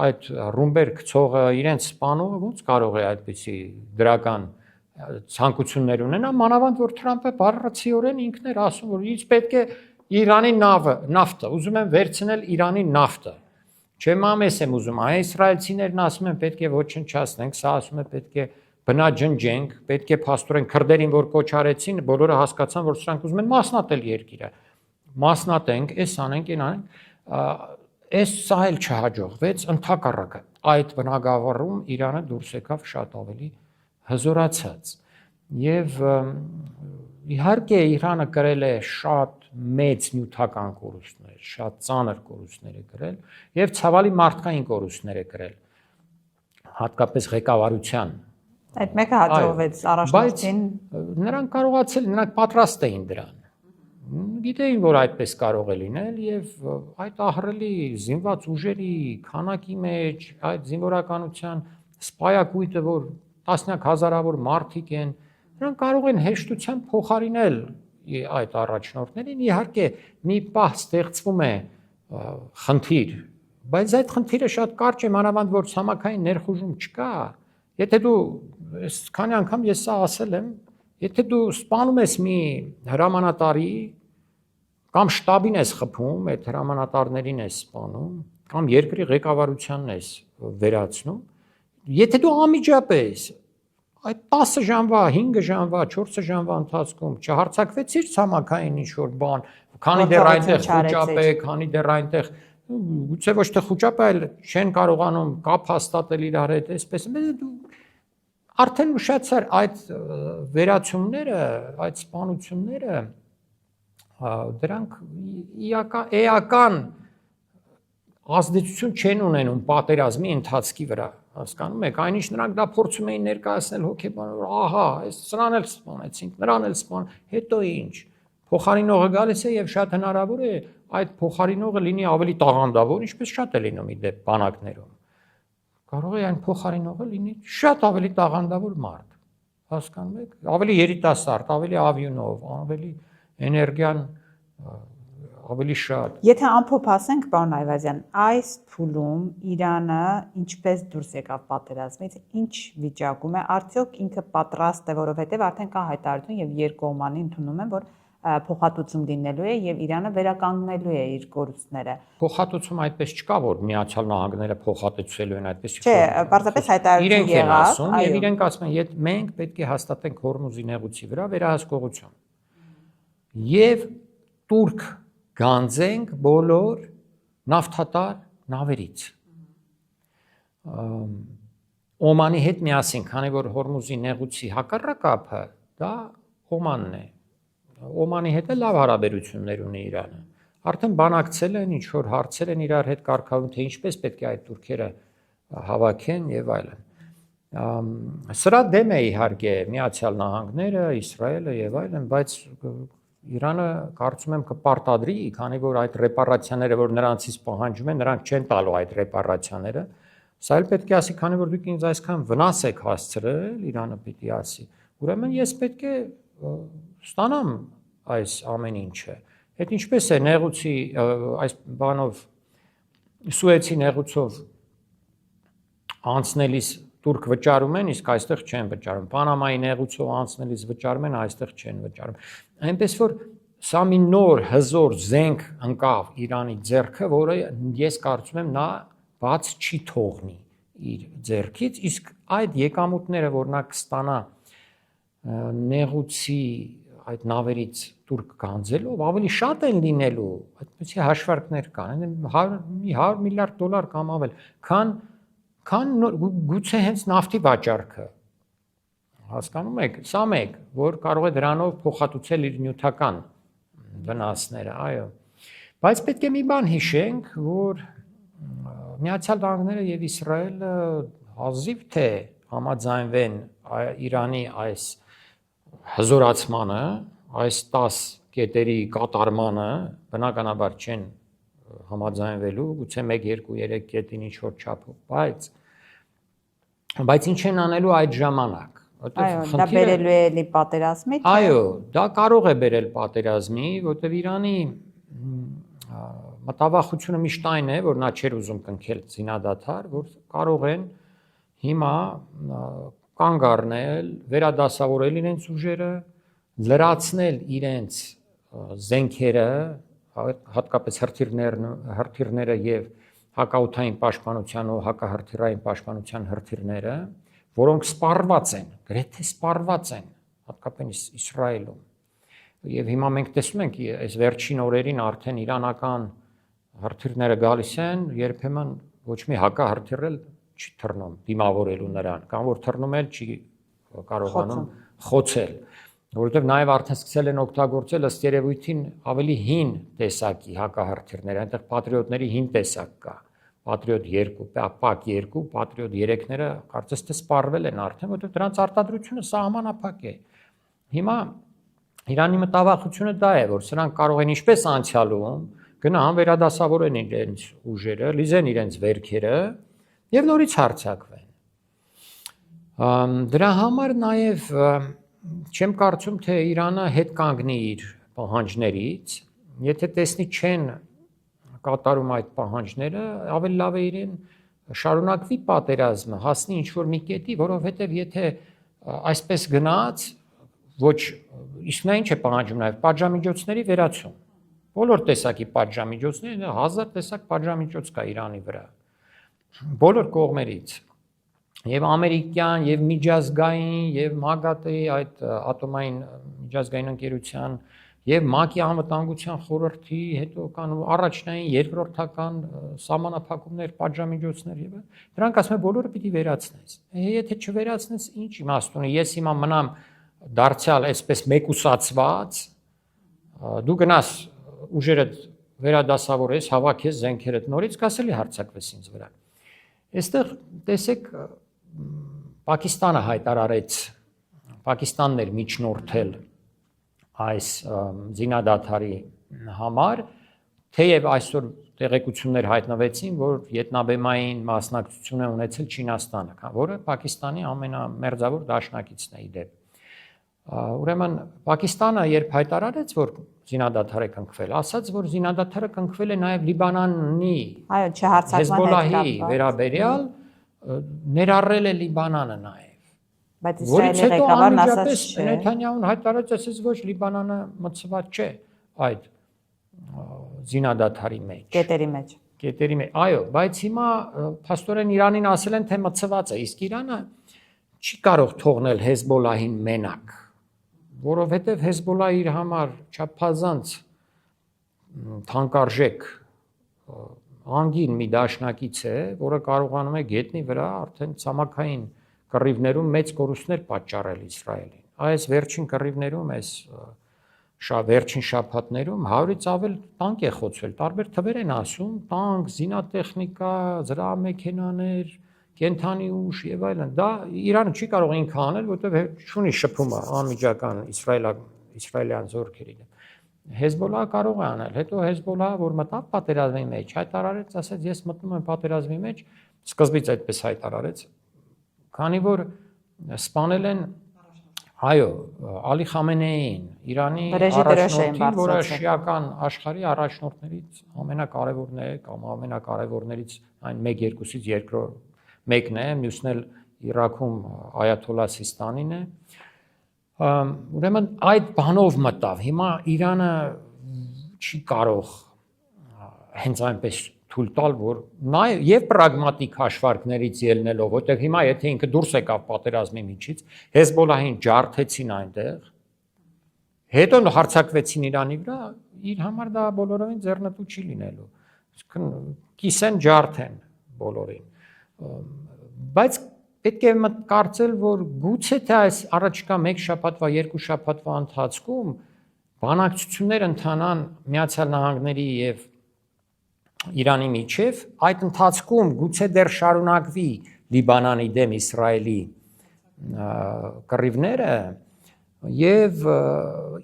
այդ ռումբեր գցողը, իրենց սպանողը ոնց կարող է այդպիսի դրական ցանկություններ ունենա, մանավանդ որ Թրամփը բառացիորեն ինքն էր ասում, որ ինձ պետք է Իրանի նավթը, ուզում են վերցնել Իրանի նավթը։ Չեմ ամես եմ ուզում, այ իսրայելցիներն ասում են պետք է ոչնչացնենք, սա ասում է պետք է բնաջնջենք, պետք է փաստորեն քրդերին որ կոչ արեցին, բոլորը հասկացան, որ սրանք ուզում են մասնատել երկիրը։ Մասնատենք, էս անենք, այն անենք, այս սա էլ չհաջողվեց, ընդհակառակը այդ բնագավառում Իրանը դուրս եկավ շատ ավելի հզորացած։ Եվ իհարկե Իրանը կրել է շատ մեծ նյութական կորուստներ, շատ ծանր կորուստներ է կրել եւ ցավալի մարդկային կորուստներ է կրել, հատկապես ղեկավարության։ Այդ մեկը հաջողվեց առաջնորդին։ Նրանք կարողացել, նրանք պատրաստ էին դրան։ Գիտեին, որ այդպես կարող է լինել եւ այդ ահռելի զինված ուժերի քանակի մեջ, այդ զինվորականության սպայակույտը, որ տասնյակ հազարավոր մարդիկ են, նրանք կարող են հեշտությամբ փոխարինել այդ առաջնորդներին, իհարկե մի պահ ստեղծվում է խնդիր, բայց այդ խնդիրը շատ կարճ է, մանավանդ որ ցամաքային ներխուժում չկա։ Եթե դու քանի անգամ ես սա ասել եմ, եթե դու սպանում ես մի հրամանատարի կամ շտաբին ես խփում, այդ հրամանատարներին ես սպանում, կամ երկրի ղեկավարությանն ես վերացնում, եթե դու անմիջապես այդ 10 ժամվա, 5 ժամվա, 4 ժամվա ընթացքում չհարցակվեցիր ցամաքային ինչ-որ բան, քանի դեռ այնտեղ խոճապ է, քանի դեռ այնտեղ գուցե ոչ թե խոճապ է, այլ չեն կարողանում կապ հաստատել իրար հետ, այսպես դու արդեն ուշացար այդ վերացումները, այդ սպանությունները, դրանք էական ազդեցություն չեն ունենում պատերազմի ընթացքի վրա, հասկանում եք, այնինչ նրանք դա փորձում էին ներկայացնել հոգեբանորեն, ահա, այս սրան էլ սպանեցինք, նրան էլ սպան, հետո ինչ, փոխարինողը գալիս է եւ շատ հնարավոր է այդ փոխարինողը լինի ավելի տաղանդավոր, ինչպես շատ է լինում իդեպ բանակներում։ Կարող է այն փոխարինողը լինի շատ ավելի տաղանդավոր մարդ, հասկանում եք, ավելի երիտասարդ, ավելի ավյունով, ավելի էներգիան ավելի շատ։ Եթե ամփոփ ասենք, պարոն Այվազյան, այս փուլում Իրանը ինչպես դուրս եկավ պատերազմից, ինչ վիճակում է, արդյոք ինքը պատրաստ է, որովհետև արդեն կա հայտարարություն եւ երկկողմանի ընդունում են, որ փոխհատուցում լինելու է եւ Իրանը վերականգնելու է իր կորուստները։ Փոխհատուցում այդպես չկա, որ Միացյալ Նահանգները փոխհատուցելու են այդպես։ Չէ, պարզապես հայտարարություն եղավ, եւ իրենք ասում են, մենք պետք է հաստատենք Հորմուզի նեղուցի վրա վերահսկողություն։ Եվ турք գանձենք բոլոր նավթատար նավերից։ Օմանի հետ միասին, քանի որ Հորմուզի նեղուցի հակառակ ափը դա Օմանն է։ Օմանի հետ լավ հարաբերություններ ունի Իրանը։ Արդեն բանակցել են, ինչ որ հարցեր են իրար հետ կարգավորում, թե ինչպես պետք է այդ турքերը հավաքեն եւ այլն։ Սրա դեմ է իհարկե Միացյալ Նահանգները, Իսրայելը եւ այլն, բայց Իրանը կարծում եմ կպարտադրի, քանի որ այդ ռեպարացիաները, որ նրանցից պահանջում են, նրանք չեն տալու այդ ռեպարացիաները։ Սա էլ պետք է ասի, քանի որ դուք ինձ այսքան վնաս եք հասցրել, Իրանը պիտի ասի, ուրեմն ես պետք է ստանամ այս ամեն ինչը։ Այդ ինչպես է նեղուցի այս բանով Սուեցի նեղուցով անցնելիս турք վճարում են, իսկ այստեղ չեն վճարում։ Պանամայի նեղուցով անցնելիս վճարում են, այստեղ չեն վճարում։ Այնպես որ սա մի նոր հզոր զենք ընկավ Իրանի ձեռքը, որը ես կարծում եմ նա բաց չի թողնի իր ձեռքից, իսկ այդ եկամուտները, որ նա կստանա նեղուցի այդ նավերից турք գանձելով ավելի շատ են լինելու, այդպեսի հաշվարկներ կան, 100 միլիարդ դոլար կամ ավել, քան գուցե հենց նավթի վաճառքը։ Հասկանում եք, սա մեկ, որ կարող է դրանով փոխհատուցել իր նյութական վնասները, այո։ Բայց պետք է մի բան հիշենք, որ Միացյալ Նահանգները եւ Իսրայելը հազիվ թե համաձայնվեն Իրանի այս հզորացմանը, այս 10 կետերի կատարմանը, բնականաբար չեն համաձայնվելու, գուցե 1, 2, 3 կետին ինչ-որ չափով, բայց ինչ են անելու այդ ժամանակ։ Այո, դա բերելու է էլի պատերազմի։ Այո, դա կարող է բերել պատերազմի, որտեղ Իրանի մտավախությունը միշտ այն է, որ նա չէր ուզում կնքել զինադադար, որ կարող են հիմա կանգ առնել, վերադասավորել իրենց ուժերը, լրացնել իրենց զենքերը, հատկապես հրթիռները եւ հակաօդային պաշտպանության ու հակահրթիռային պաշտպանության հրթիռները, որոնք սպառված են, գրեթե սպառված են, հատկապես Իսրայելում։ Եվ հիմա մենք տեսնում ենք, այս վերջին օրերին արդեն իրանական հրթիռները գալիս են, երբեմն ոչ մի հակահրթիռ չի թռնում դիմավորելու նրան, կամ որ թռնում էլ չի կարողանում խոցել, որովհետև նաև արդեն սկսել են օգտագործել ըստ երևույթին ավելի հին տեսակի հակահրթիռներ, այնտեղ Patriot-ների հին տեսակ կա, Patriot 2, PAC 2, Patriot 3-ները կարծես թե սպառվել են արդեն, որովհետև դրանց արտադրությունը սահմանափակ է։ Հիմա Իրանի մտավախությունը դա է, որ սրանք կարող են ինչպես անցյալում գնան վերադասավորեն իրենց ուժերը, լիզեն իրենց վերքերը եւ նորից հարձակվեն։ Դրա համար նաեւ չեմ կարծում, թե Իրանը հետ կանգնի իր պահանջներից, եթե տեսնի չեն կատարում այդ պահանջները, ավելի լավ է իրեն շարունակվի պատերազմը, հասնի ինչ-որ մի կետի, որովհետեւ եթե այսպես գնաց, ոչ իսկ նա ինչ է պահանջում նաեւ պատժամիջոցների վերացում։ Բոլոր տեսակի պատժամիջոցներ, 1000 տեսակ պատժամիջոց կա Իրանի վրա։ Բոլոր կողմերից։ Եվ ամերիկյան, եւ միջազգային, եւ ՄԱԳԱՏ-ի այդ ատոմային միջազգային ընկերության, եւ ՄԱԿ-ի անվտանգության խորհրդի, հետո կան առաջնային, երկրորդական սահմանափակումներ, պատժամիջոցներ եւ դրանք ասում եմ բոլորը պիտի վերացնես։ Եթե չվերացնես, ինչ իմաստ ունի։ Ես հիմա մնամ դարձյալ այսպես մեկուսացված, դու գնաս ուժերդ վերադասավորես, հավաքես զենքերդ նորից կասելի հարձակվես ինձ վրա։ Այստեղ տեսեք Պակիստանը հայտարարեց, Պակիստանն էր միջնորդել այս զինադադարի համար, թեև այսօր տեղեկություններ հայտնվեցին, որ ետնաբեմային մասնակցություն է ունեցել Չինաստանը, որը Պակիստանի ամենամերձավոր դաշնակիցն է ի դեպ։ Ուրեմն Պակիստանը երբ հայտարարեց, որ զինադադար է կնքվել, ասաց, որ զինադադարը կնքվել է նաև Լիբանանի, այո, չհարձակման հետ կապված վերաբերյալ, ներառել է Լիբանանը նաև։ Բայց Իսրայելի ղեկավարն ասաց չէ։ Նեթանյահուն հայտարարեց, ասաց, ոչ Լիբանանը մտցված չէ այդ զինադադարի մեջ։ Կետերի մեջ։ Կետերի մեջ, այո, բայց հիմա փաստորեն Իրանին ասել են, թե մտցված է, իսկ Իրանը չի կարող թողնել Հեզբոլահին մենակ, որովհետև Հեզբոլահը իր համար չափազանց թանկարժեք անգին մի դաշնակից է, որը կարողանում է գետնի վրա արդեն ցամաքային կռիվներում մեծ կորուստներ պատճառել Իսրայելին։ Այս վերջին կռիվներում, այս վերջին շաբաթներում 100-ից ավել տանկ է խոցվել, տարբեր թվեր են ասում, տանկ, զինատեխնիկա, զրահամեքենաներ, կենթանի ուժ եւ այլն։ Դա Իրանը չի կարող ինքը անել, որովհետեւ չունի շփումը անմիջական իսրայելյան զորքերին։ Հեզբոլահը կարող է անել։ Հետո Հեզբոլահը, որ մտավ պատերազմի մեջ, հայտարարեց, ասաց, ես մտնում եմ պատերազմի մեջ, սկզբից այդպես հայտարարեց, քանի որ սպանել են, այո, Ալի Խամենեին, Իրանի առաջնորդին, որը շիական աշխարհի առաջնորդներից ամենակարևորն է կամ ամենակարևորներից այն 1-2-ից երկրորդ մեկն է, մյուսն էլ Իրաքում Այաթոլլա Սիստանին է։ Ուրեմն այդ բանով մտավ։ Հիմա Իրանը չի կարող հենց այնպես թույլ տալ, որ նաև եւ պրագմատիկ հաշվարկներից ելնելով, որտեղ հիմա եթե ինքը դուրս եկավ պատերազմի միջից, Հեզբոլահին ջարդեցին այնտեղ, Հետո հարձակվեցին Իրանի վրա, իր համար դա բոլորովին ձեռնտու չի լինելու։ Կիսեն ջարդեն բոլորին։ Բայց պետք է կարծել, որ գուցե թե այս առաջիկա 1 շաբաթվա, 2 շաբաթվա ընթացքում բանակցություններ ընթանան Միացյալ Նահանգների եւ Իրանի միջև, այդ ընթացքում գուցե դեռ շարունակվի Լիբանանի դեմ Իսրայելի կռիվները եւ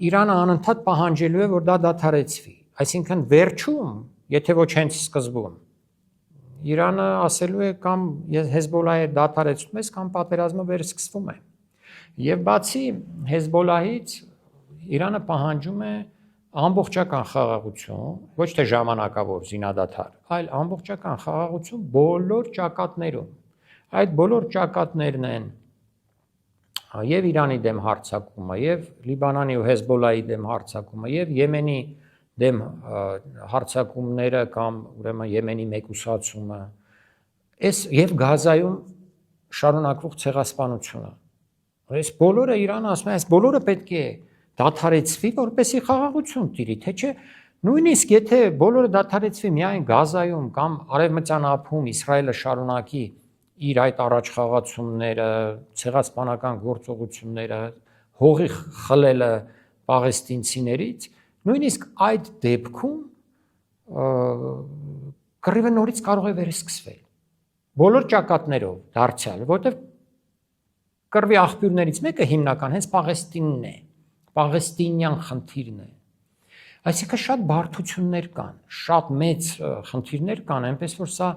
Իրանը անընդհատ պահանջելու է, որ դա դադարեցվի։ Այսինքն վերջում, եթե ոչ հենց սկզբում, Իրանը ասելու է կամ Հեզբոլլահը դադարեցնում է, կամ պատերազմը վերսկսվում է։ Եվ բացի Հեզբոլլահից Իրանը պահանջում է ամբողջական խաղաղություն, ոչ թե ժամանակավոր զինադադար, այլ ամբողջական խաղաղություն բոլոր ճակատներում։ Այդ բոլոր ճակատներն են եւ Իրանի դեմ հարձակումը, եւ Լիբանանի ու Հեզբոլլահի դեմ հարձակումը, եւ Եմենի դեմ հարձակումները կամ ուրեմն Եմենի մեկուսացումը, եւ Գազայում շարունակվող ցեղասպանությունը։ Այս բոլորը Իրանը ասում է, այս բոլորը պետք է դադարեցվի, որպեսզի խաղաղություն տիրի, թե չէ նույնիսկ եթե բոլորը դադարեցվի միայն Գազայում կամ Արևմտյան ափում Իսրայելը շարունակի իր այդ առաջխաղացումները, ցեղասպանական գործողությունները, հողի խլելը պաղեստինցիներից, նույնիսկ այդ դեպքում կռիվը նորից կարող է վերսկսվել բոլոր ճակատներով դարձյալ, որտեղ կռվի աղբյուրներից մեկը հիմնական հենց Պաղեստինն է, պաղեստինյան խնդիրն է։ Այսինքն շատ բարդություններ կան, շատ մեծ խնդիրներ կան, այնպես որ սա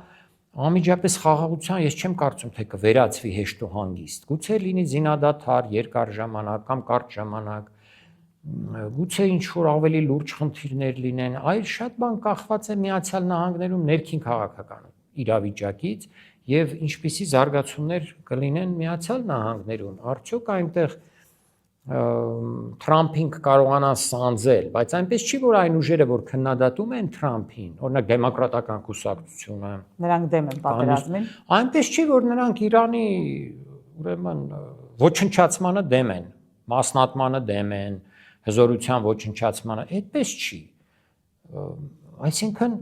անմիջապես խաղաղության ես չեմ կարծում, թե կվերածվի հեշտ ու հանգիստ։ Գուցե լինի զինադադար երկար ժամանակ կամ կարճ ժամանակ, գուցե ինչ որ ավելի լուրջ խնդիրներ լինեն, այլ շատ բան կախված է Միացյալ Նահանգներում ներքին քաղաքական իրավիճակից եւ ինչպիսի զարգացումներ կլինեն Միացյալ Նահանգներում։ Արդյոք այնտեղ Թրամփին կարողանա սանձել, բայց այնպես չի, որ այն ուժերը, որ քննադատում են Թրամփին, օրինակ դեմոկրատական կուսակցությունը, նրանք դեմ են պատերազմին, այնպես չի, որ նրանք Իրանի ուրեմն ոչնչացմանը դեմ են, մասնատմանը դեմ են, հզորության ոչնչացմանը, այդպես չի։ Այսինքն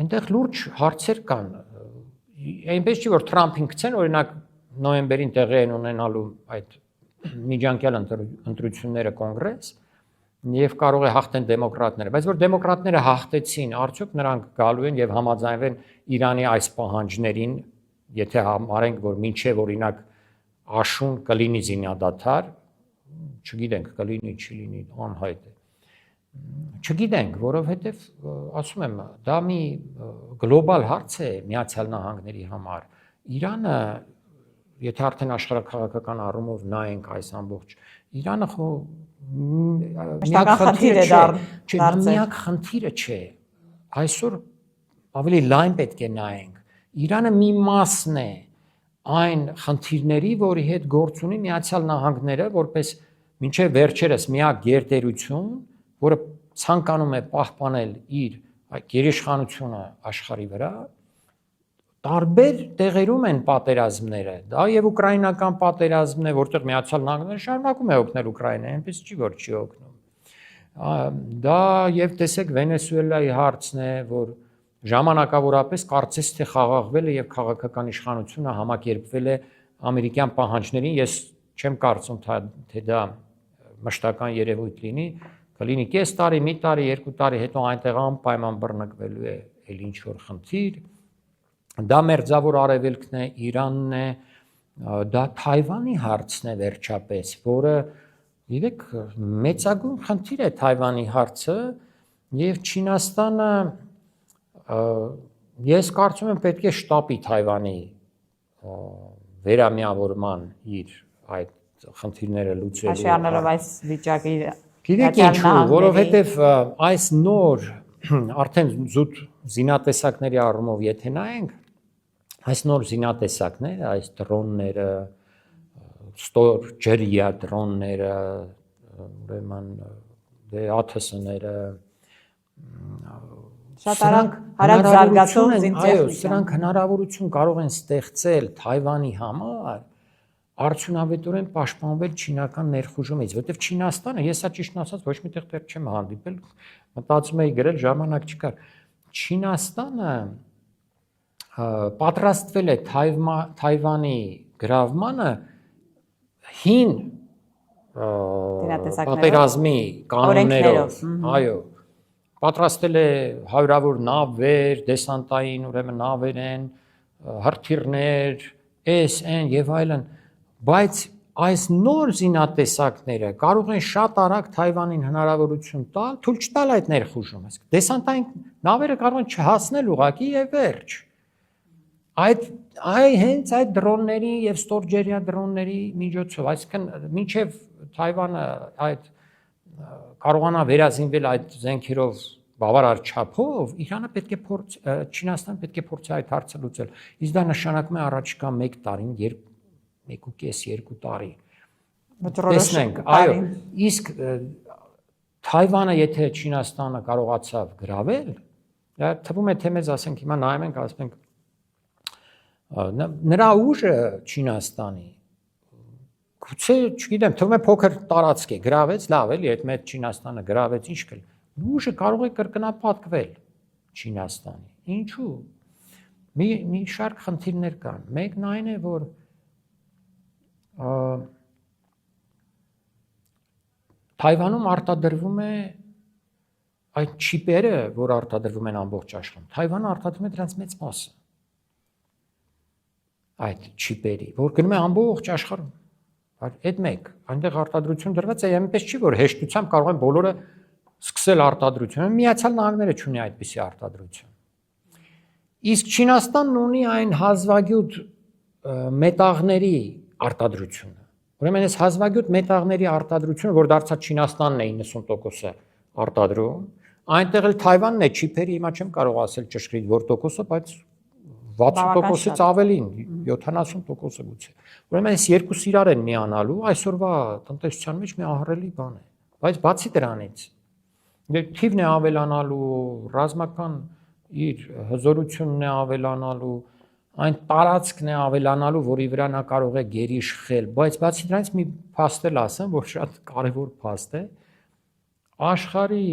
այնտեղ լուրջ հարցեր կան։ Այնպես չի, որ Թրամփին գցեն, օրինակ նոյեմբերին տեղի են ունենալու այդ միջանկյալ ընտրությունները կոնգրես եւ կարող է հաղթեն դեմոկրատները, բայց որ դեմոկրատները հաղթեցին, արդյոք նրանք գալու են եւ համաձայնվեն Իրանի այս պահանջներին, եթե համարենք, որ մինչեւ օրինակ աշուն կլինի զինադադար, չգիտենք, կլինի, չի լինի, անհայտ է։ Չգիտենք, որովհետեւ ասում եմ, դա մի գլոբալ հարց է Միացյալ Նահանգների համար։ Իրանը եթե արդեն աշխարհաքաղաքական առումով նայենք այս ամբողջ Իրանը խո միակ խնդիրը չէ, այսօր ավելի լայն պետք է նայենք, Իրանը մի մասն է այն խնդիրների, որի հետ գործ ունի Միացյալ Նահանգները, որպես մինչև վերջերս միակ գերտերություն, որը ցանկանում է պահպանել իր գերիշխանությունը աշխարհի վրա, տարբեր տեղերում են պատերազմները, դա եւ ուկրաինական պատերազմն է, որտեղ Միացյալ Նահանգները շարունակում է օգնել Ուկրաինային, այնպես չի, որ չի օգնում։ Դա եւ տեսեք Վենեսուելայի հարցն է, որ ժամանակավորապես կարծես թե խաղաղվել է եւ քաղաքական իշխանությունը համակերպվել է ամերիկյան պահանջներին, ես չեմ կարծում, թե դա մշտական երևույթ լինի, կլինի կես տարի, մի տարի, 2 տարի հետո այնտեղ անպայման բռնկվելու է էլ ինչ որ խնդիր։ Դա մերձավոր արևելքն է, Իրանն է, դա Թայվանի հարցն է վերջապես, որը գիտեք մեծագույն խնդիր է Թայվանի հարցը եւ Չինաստանը ես կարծում եմ պետք է շտապի Թայվանի վերամիավորման իր այդ խնդիրները լուծելու։ Հաշվի առնելով այս վիճակի Գիտեք ինչու, որովհետեւ այս նոր արդեն զուտ զինատեսակների առումով եթե նայենք, այս նոր զինատեսակները, այս դրոնները, ստոր ջրիա դրոնները, ուրեմն ԱԹՍ-ները, շատ արագ զարգացող զինտեխնիկա, այո, սրանք հնարավորություն կարող են ստեղծել Թայվանի համար արդյունավետորեն պաշտպանվել չինական ներխուժումից, որովհետև Չինաստանը, ես սա ճիշտն ասած ոչ միտեղ դեռ չեմ հանդիպել, մտածում էի գրել, ժամանակ չկար։ Չինաստանը պատրաստվել է Թայվանի գրավմանը հին պատերազմի կանոններով, այո, պատրաստել է հարյուրավոր նավեր, դեսանտային, ուրեմն նավեր են, հրթիռներ, այն եւ այլն, բայց այս նոր զինատեսակները կարող են շատ արագ Թայվանին հնարավորություն տալ, թույլ չտալ այդ ներխուժումը։ Դեսանտային նավերը կարող են չհասնել ուղղակի եւ վերջ։ Հենց այդ դրոնների եւ ստորջերյա դրոնների միջոցով, այսինքն մինչեւ Թայվանը այդ կարողանա վերազինվել այդ զենքերով բավարար չափով, Իրանը պետք է Չինաստանը պետք է փորձի այդ հարցը լուծել։ Իսկ դա նշանակում է առաջիկա 1 տարին, 1.5-2 տարի։ Տեսնենք, այո, իսկ Թայվանը եթե Չինաստանը կարողացավ գրավել, դա թվում է թե մեզ ասենք հիմա նայում ենք, ասում ենք նրա ուժը Չինաստանի գուցե, չգիտեմ, թվում է փոքր տարածք է, գրավեց, լավ էլի, այդ մեծ Չինաստանը գրավեց, ինչ կլ։ Ուժը կարող է կրկնապատկվել Չինաստանի։ Ինչու՞։ Մի շարք խնդիրներ կան։ Մեկն այն է, որ Թայվանում արտադրվում է այդ չիպերը, որ արտադրվում են ամբողջ աշխարհում։ Թայվանը արտադրում է դրանց մեծ մասը։ Այդ չիպերի, որ գնում է ամբողջ աշխարհում։ Այդ մեկ, այնտեղ արտադրություն դրված է, այնպես չի, որ հեշտությամբ կարող են բոլորը սկսել արտադրությունը, Միացյալ Նահանգները չունի այդպիսի արտադրություն։ Իսկ Չինաստանն ունի այն հազվագյուտ մետաղների արտադրությունը։ Ուրեմն այս հազվագյուտ մետաղների արտադրությունը, որ դարձած Չինաստանն է 90%-ը արտադրում, այնտեղ էլ Թայվանն է չիպերի, հիմա չեմ կարող ասել ճշգրիտ որ տոկոսը, բայց 60%-ից ավելին, 70%-ը գուցե։ Ուրեմն այս երկուսը իրար են միանալու, այսօրվա տնտեսության մեջ մի ահռելի բան է։ Բայց բացի դրանից, թիվն է ավելանալու, ռազմական իր հզորությունն է ավելանալու, այն տարածքն է ավելանալու, որի վրա նա կարող է գերիշխել, բայց բացի դրանից մի փաստ էլ ասեմ, որ շատ կարևոր փաստ է, աշխարհի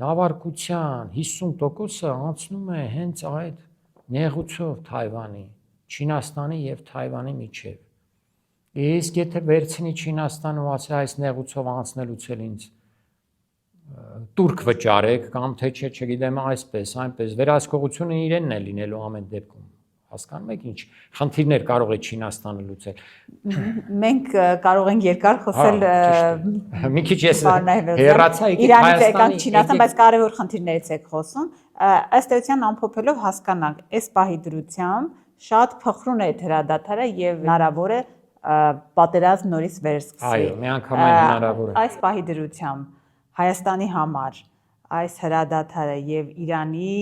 նավարկության 50%-ը անցնում է հենց այդ նեղուցով Թայվանի, Չինաստանի եւ Թայվանի միջև։ Իսկ եթե վերցնի Չինաստանը ու ասի այս նեղուցով անցնելուց էլ ինձ турք վճարեք կամ թե չէ, չգիտեմ, այսպես, այնպես, վերահսկողությունը իրենն է լինելու ամեն դեպքում։ Հասկանում եք ինչ խնդիրներ կարող է Չինաստանը լուծել։ Մենք կարող ենք երկար խոսել մի քիչ ես հեռացա Իրանից Չինաստան, բայց կարևոր խնդիրներից եք խոսում։ Ըստ էության ամփոփելով հասկանանք, այս պահի դրությամբ շատ փխրուն է հրադադարը եւ հնարավոր է պատերազմ նորից վերսկսի։ Այո, միանգամայն հնարավոր է։ Այս պահի դրությամբ Հայաստանի համար այս հրադադարը եւ Իրանի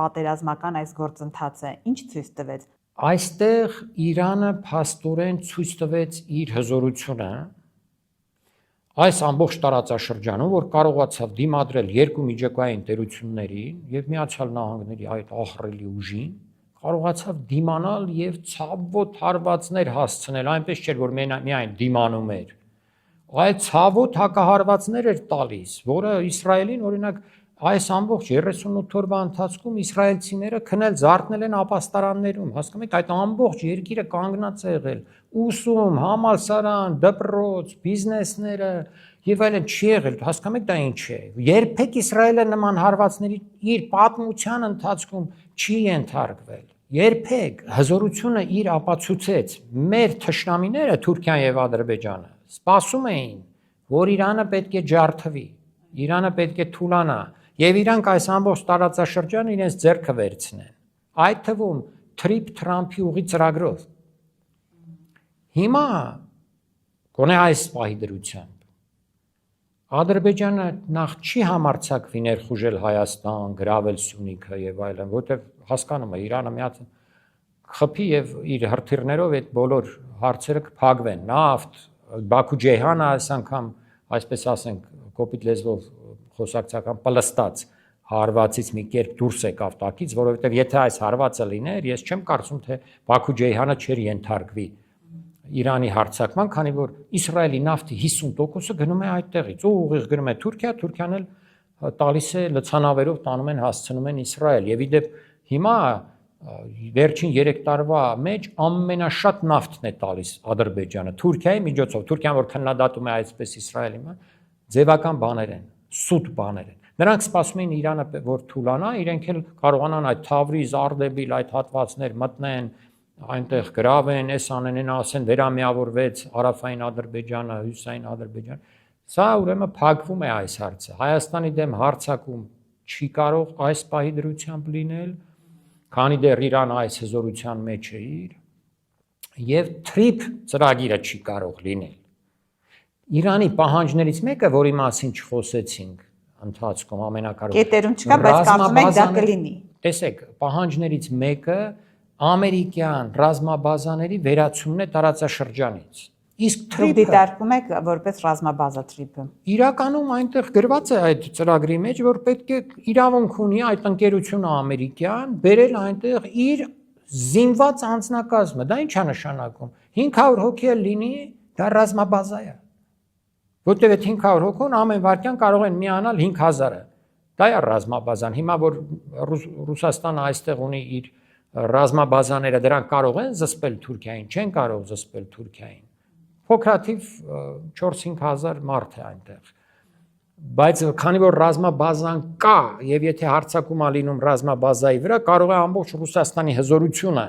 պատերազմական այս գործընթացը ինչ ցույց տվեց։ Այստեղ Իրանը փաստորեն ցույց տվեց իր հզորությունը այս ամբողջ տարածաշրջանում, որ կարողացավ դիմադրել երկու միջազգային տերություններին եւ Միացյալ Նահանգների այդ ահռելի ուժին, կարողացավ դիմանալ եւ ցավոտ հարվածներ հասցնել, այնպես չէր, որ միայն դիմանում էր, այլ ցավոտ հակահարվածներ էր տալիս, որը Իսրայելին օրինակ այս ամբողջ 38 օրվա ընթացքում իսրայելցիները քնել զարթնել են ապաստարաններում, հասկանում եք, այդ ամբողջ երկիրը կանգնած է եղել, ուսում, համալսարան, դպրոց, բիզնեսները եւ այլն չի եղել, հասկանում եք դա ինչ է։ Երբեք Իսրայելը նման հարվածների իր պատմության ընթացքում չի ենթարկվել։ Երբեք հզորությունը իր ապացուցեց։ Մեր թշնամիները Թուրքիան եւ Ադրբեջանը սպասում էին, որ Իրանը պետք է ջարդվի, Իրանը պետք է թուլանա, եւ իրանք այս ամբողջ տարածաշրջանը իրենց ձեռքը վերցնեն։ Այդ թվում Թրամփի ուղի ծրագրով։ Հիմա գոնե այս պահի դրությամբ Ադրբեջանը նախ չի համարձակվի ներխուժել Հայաստան, գրավել Սյունիքը եւ այլն, որտեղ հասկանում է Իրանը միած խփի եւ իր հրթիռներով այդ բոլոր հարցերը կփակվեն։ Նավթ, Բաքու-Ջեյհանը այս անգամ, այսպես ասենք, կոպիտ լեզվով խոսակցական պլստած հարվածից մի կերպ դուրս եկավ տակից, որովհետեւ եթե այս հարվածը լիներ, ես չեմ կարծում թե Բաքու-Ջեյհանը չէր ենթարկվի Իրանի հարձակման, քանի որ Իսրայելի նավթի 50%-ը գնում է այդտեղից, ու ուղիղ գնում է Թուրքիա, Թուրքիան էլ տալիս է լցանավերով տանում են հասցնում են Իսրայել։ Եվ իդեպ հիմա վերջին 3 տարվա մեջ ամենաշատ նավթն է տալիս Ադրբեջանը Թուրքիայի միջոցով։ Թուրքիան որ քննադատում է այսպես Իսրայելի, ձևական բաներ են, սուտ բաներ են։ Նրանք սպասում են Իրանը որ թուլանա, իրենք էլ կարողանան այդ Թավրիզ, Արդեբիլ այդ հատվածներ մտնեն, այնտեղ գրավեն, այս անեն, ասեն վերամիավորվեց Հարավային Ադրբեջանը, Հյուսիսային Ադրբեջանը։ Սա ուրեմն փակվում է այս հարցը։ Հայաստանի դեմ հարձակում չի կարող այս պահի դրությամբ լինել, քանի դեռ Իրանը այս հզորության մեջ է իր, եւ TRIP ծրագիրը չի կարող լինել։ Իրանի պահանջներից մեկը, որի մասին չխոսեցինք ընթացքում ամենակարևորը։ Կետերում չկա, բայց կարծում եք դա կլինի։ Տեսեք, պահանջներից մեկը ամերիկյան ռազմաբազաների վերացումն է տարածաշրջանից։ Իսկ TRIP-ը դիտարկում եք որպես ռազմաբազա TRIP-ը։ Իրականում այնտեղ գրված է այդ ծրագրի մեջ, որ պետք է իրավունք ունի այդ ընկերությունը ամերիկյան բերել այնտեղ իր զինված անձնակազմը։ Դա ի՞նչ է նշանակում։ 500 հոգի լինի, դա ռազմաբազա է։ Որտեղ այդ 500 հոգուն ամեն վայրկյան կարող են միանալ 5000-ը։ Դա է ռազմաբազան։ Հիմա որ Ռուսաստանը այստեղ ունի իր ռազմաբազաները, դրանք կարող են զսպել Թուրքիային, չեն կարող զսպել Թուրքիային։ Փոքրաթիվ 4-5 հազար մարդ է այնտեղ։ Բայց քանի որ ռազմաբազան կա, եւ եթե հարձակում է լինում ռազմաբազայի վրա, կարող է ամբողջ Ռուսաստանի հզորությունը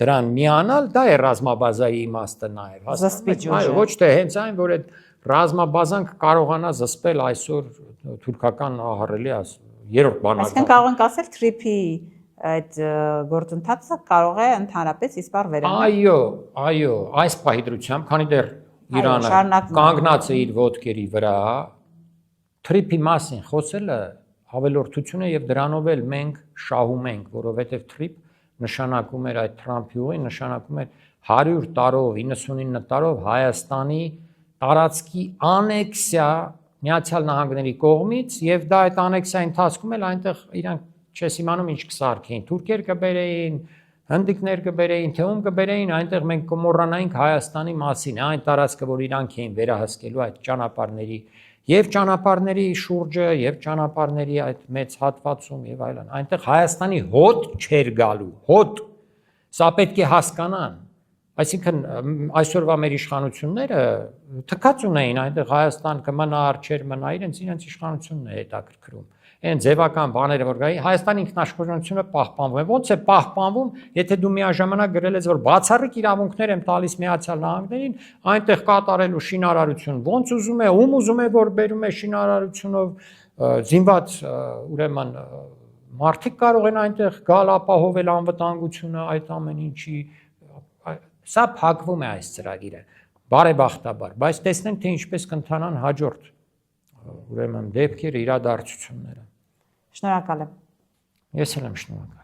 դրան միանալ, դա է ռազմաբազայի իմաստը նաեւ։ Այո, ոչ թե հենց այն, որ այդ ռազմաբազան կարողանա զսպել այսօր թուրքական ահռելի երրորդ բանակը։ Այսինքն կարող ենք ասել TRIP-ի այդ գործընթացը կարող է ընդհանրապես իսպառ վերանալ։ Այո, այս պահի դրությամբ, քանի դեռ Իրանը կանգնած է իր ոտքերի վրա, TRIP-ի մասին խոսելը ավելորդություն է եւ դրանով էլ մենք շահում ենք, որովհետեւ TRIP նշանակում էր այդ Թրամփի ուղին, նշանակում էր 100 տարով, 99 տարով Հայաստանի տարածքի անեքսիա Միացյալ Նահանգների կողմից եւ դա այդ անեքսիայի ընթացքում էլ այնտեղ իրանք չես իմանում ինչ կսարքեին, թուրքեր կբերեին, հնդիկներ կբերեին, թե ում կբերեին, այնտեղ մենք կմոռանայինք Հայաստանի մասին, այն տարածքը, որ իրանք էին վերահսկելու այդ ճանապարհների եւ ճանապարհների շուրջը եւ ճանապարհների այդ մեծ հատվածում եւ այլն։ Այնտեղ Հայաստանի հոտ չէր գալու, հոտ։ Սա պետք է հասկանան։ Այսինքն այսօրվա մեր իշխանությունները թքած ունեին այնտեղ Հայաստան կմնա, չեր մնա, իրենց իշխանությունն է հետաքրքրում։ Այն ձևական բաները որ գայի Հայաստանի ինքնաշխատությունը պահպանվում է։ Ոնց է պահպանվում, եթե դու միաժամանակ գրել ես որ բացառիկ իրավունքներ եմ տալիս Միացյալ Նահանգներին, այնտեղ կատարելու շինարարություն, ոնց ուզում է, ում ուզում է որ բերում է շինարարությունով զինված ուրեմն մարդիկ կարող են այնտեղ գալ ապահովել անվտանգությունը այդ ամեն ինչի Սա փակվում է այս ծրագիրը, բարեբախտաբար, բայց տեսնենք թե ինչպես կընթանան հաջորդ ուրեմն դեպքերը, իրադարձությունները։ Շնորհակալ եմ։ Ես էլ եմ շնորհակալ։